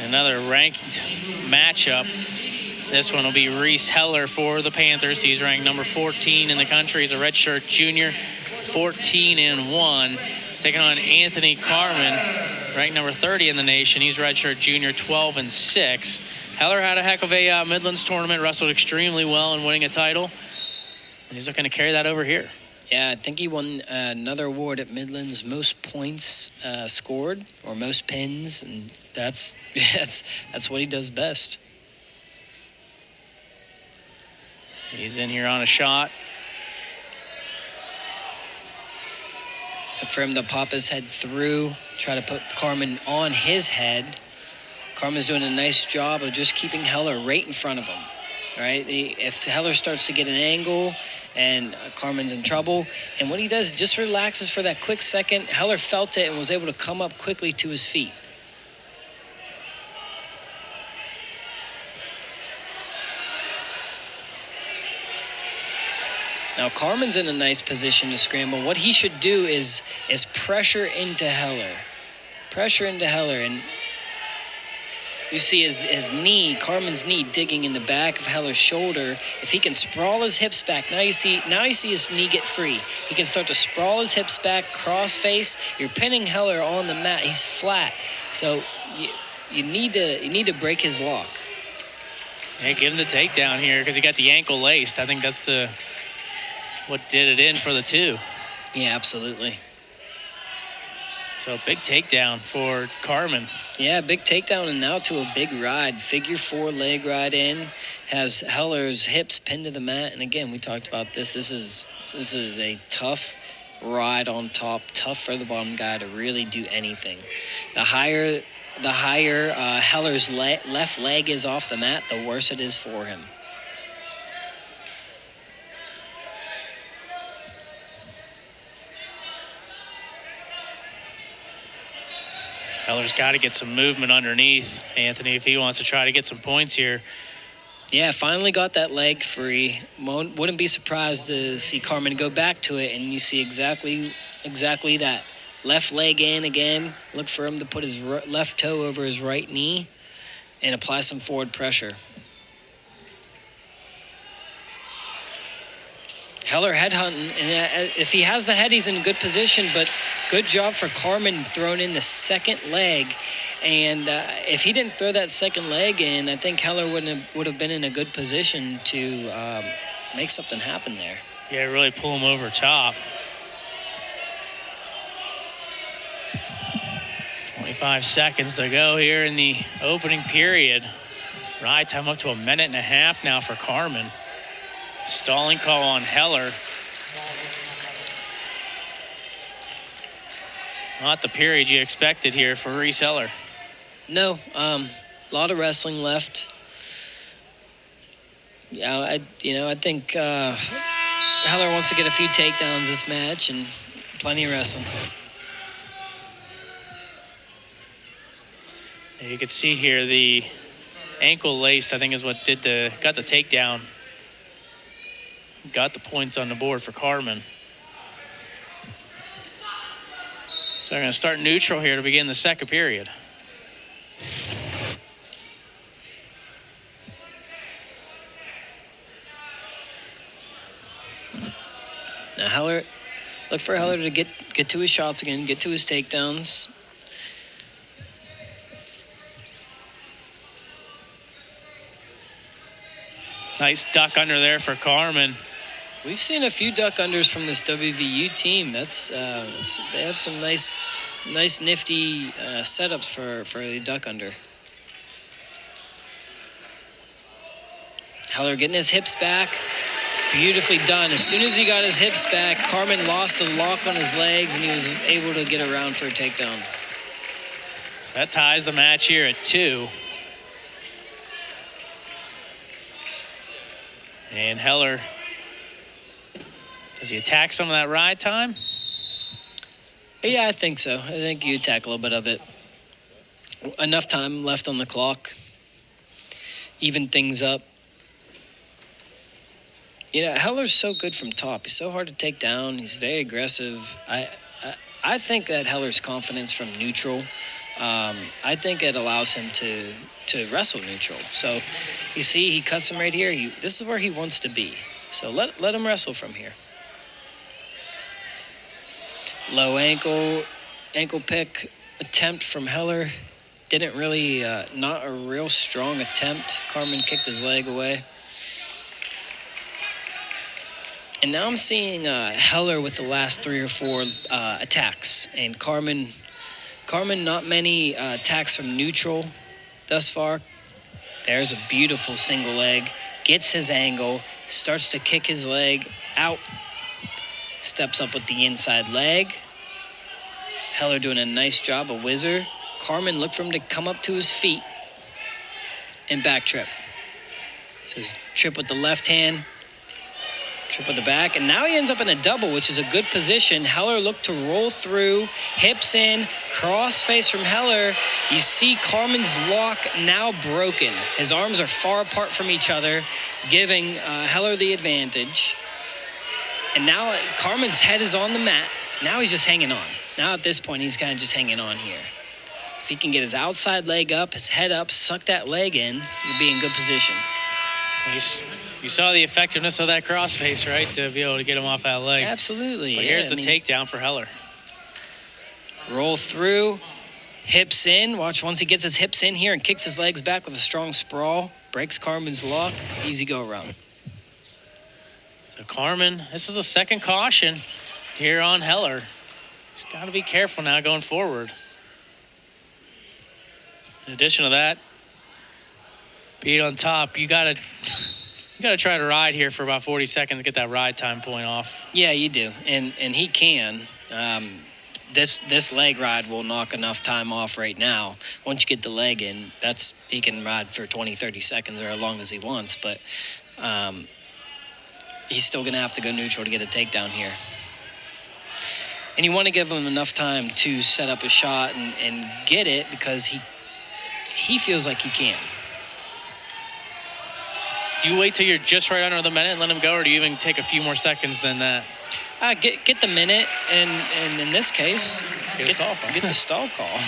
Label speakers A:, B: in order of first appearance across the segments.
A: Another ranked matchup. This one will be Reece Heller for the Panthers. He's ranked number 14 in the country. He's a redshirt junior, 14-1. Taking on Anthony Carman, ranked number 30 in the nation. He's redshirt junior, 12-6. Heller had a heck of a Midlands tournament, wrestled extremely well in winning a title. And he's looking to carry that over here.
B: Yeah, I think he won another award at Midlands, most points scored or most pins, and that's what he does best.
A: He's in here on a shot.
B: Look for him to pop his head through, try to put Carman on his head. Carman's doing a nice job of just keeping Heller right in front of him. Right? If Heller starts to get an angle and Carman's in trouble, and what he does is just relaxes for that quick second. Heller felt it and was able to come up quickly to his feet. Now Carman's in a nice position to scramble. What he should do is pressure into Heller. Pressure into Heller, and you see his knee, Carman's knee, digging in the back of Heller's shoulder. If he can sprawl his hips back, now you see his knee get free. He can start to sprawl his hips back, cross face. You're pinning Heller on the mat. He's flat, so you need to break his lock.
A: Hey, give him the takedown here because he got the ankle laced. I think that's what did it in for the two.
B: Yeah, absolutely.
A: So big takedown for Carman.
B: Yeah, big takedown and now to a big ride. Figure four leg ride in. Has Heller's hips pinned to the mat. And again, we talked about this. This is a tough ride on top. Tough for the bottom guy to really do anything. The higher Heller's left leg is off the mat, the worse it is for him.
A: Heller's got to get some movement underneath, Anthony, if he wants to try to get some points here.
B: Yeah, finally got that leg free. Wouldn't be surprised to see Carman go back to it, and you see exactly that. Left leg in again. Look for him to put his left toe over his right knee and apply some forward pressure. Heller headhunting, and if he has the head, he's in a good position, but good job for Carman throwing in the second leg. And if he didn't throw that second leg in, I think Heller would have been in a good position to make something happen there.
A: Yeah, really pull him over top. 25 seconds to go here in the opening period. Ride time up to a minute and a half now for Carman. Stalling call on Heller. Not the period you expected here for Reece Heller.
B: No, a lot of wrestling left. Yeah, I think Heller wants to get a few takedowns this match and plenty of wrestling.
A: You can see here the ankle laced, I think, is what got the takedown. Got the points on the board for Carman. So they're going to start neutral here to begin the second period.
B: Now Heller, look for Heller to get to his shots again, get to his takedowns.
A: Nice duck under there for Carman.
B: We've seen a few duck unders from this WVU team. They have some nice nifty setups for the duck under. Heller getting his hips back. Beautifully done. As soon as he got his hips back, Carman lost the lock on his legs and he was able to get around for a takedown.
A: That ties the match here at 2. And Heller, does he attack some of that ride time?
B: Yeah, I think so. I think you attack a little bit of it. Enough time left on the clock. Even things up. Heller's so good from top. He's so hard to take down. He's very aggressive. I think that Heller's confidence from neutral I think it allows him to wrestle neutral. So you see he cuts him right here. This is where he wants to be. So let him wrestle from here. Low ankle pick attempt from Heller. Didn't really, not a real strong attempt. Carman kicked his leg away. And now I'm seeing Heller with the last 3 or 4 attacks. And Carman, not many attacks from neutral thus far. There's a beautiful single leg. Gets his angle. Starts to kick his leg out. Steps up with the inside leg. Heller doing a nice job, a whizzer. Carman looked for him to come up to his feet and back trip. So trip with the left hand, trip with the back, and now he ends up in a double, which is a good position. Heller looked to roll through, hips in, cross face from Heller. You see Carman's lock now broken. His arms are far apart from each other, giving Heller the advantage. And now Carman's head is on the mat. Now he's just hanging on. Now at this point, he's kind of just hanging on here. If he can get his outside leg up, his head up, suck that leg in, he'll be in good position.
A: You saw the effectiveness of that crossface, right, to be able to get him off that leg.
B: Absolutely.
A: But here's the takedown for Heller.
B: Roll through, hips in. Watch once he gets his hips in here and kicks his legs back with a strong sprawl, breaks Carman's lock, easy go around.
A: So Carman, this is the second caution here on Heller. He's got to be careful now going forward. In addition to that, Pete on top, you gotta try to ride here for about 40 seconds to get that ride time point off.
B: Yeah, you do, and he can. This leg ride will knock enough time off right now. Once you get the leg in, he can ride for 20, 30 seconds or as long as he wants, but he's still gonna have to go neutral to get a takedown here. And you want to give him enough time to set up a shot and get it because he feels like he can.
A: Do you wait till you're just right under the minute and let him go, or do you even take a few more seconds than that?
B: Get the minute, and in this case,
A: get
B: the stall call.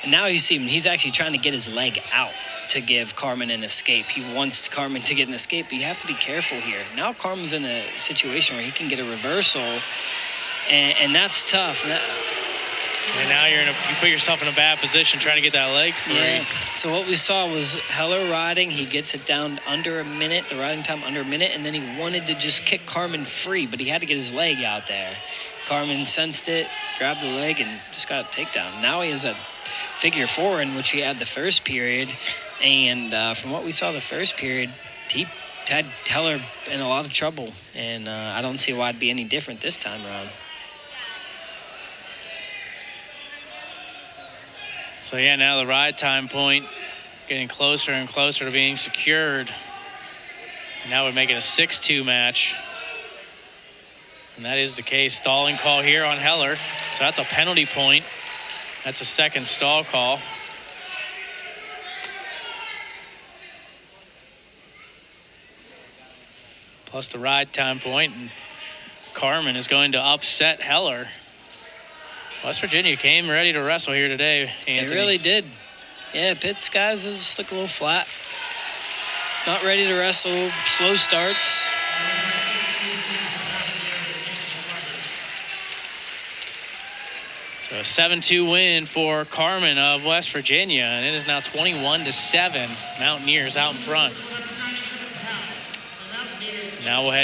B: And now you see him, he's actually trying to get his leg out to give Carman an escape. He wants Carman to get an escape, but you have to be careful here. Now Carman's in a situation where he can get a reversal, and that's tough.
A: And now you put yourself in a bad position trying to get that leg free.
B: Yeah. So what we saw was Heller riding. He gets it down under a minute, the riding time under a minute, and then he wanted to just kick Carman free, but he had to get his leg out there. Carman sensed it, grabbed the leg, and just got a takedown. Now he has a figure 4 in which he had the first period, and from what we saw the first period, he had Heller in a lot of trouble, and I don't see why it'd be any different this time around.
A: So yeah, now the ride time point getting closer and closer to being secured. And that would make it a 6-2 match. And that is the case. Stalling call here on Heller. So that's a penalty point. That's a second stall call. Plus the ride time point, and Carman is going to upset Heller. West Virginia came ready to wrestle here today, Anthony.
B: They really did. Yeah, Pitt's guys just look a little flat. Not ready to wrestle, slow starts.
A: So a 7-2 win for Carman of West Virginia, and it is now 21-7. Mountaineers out in front. Now we'll head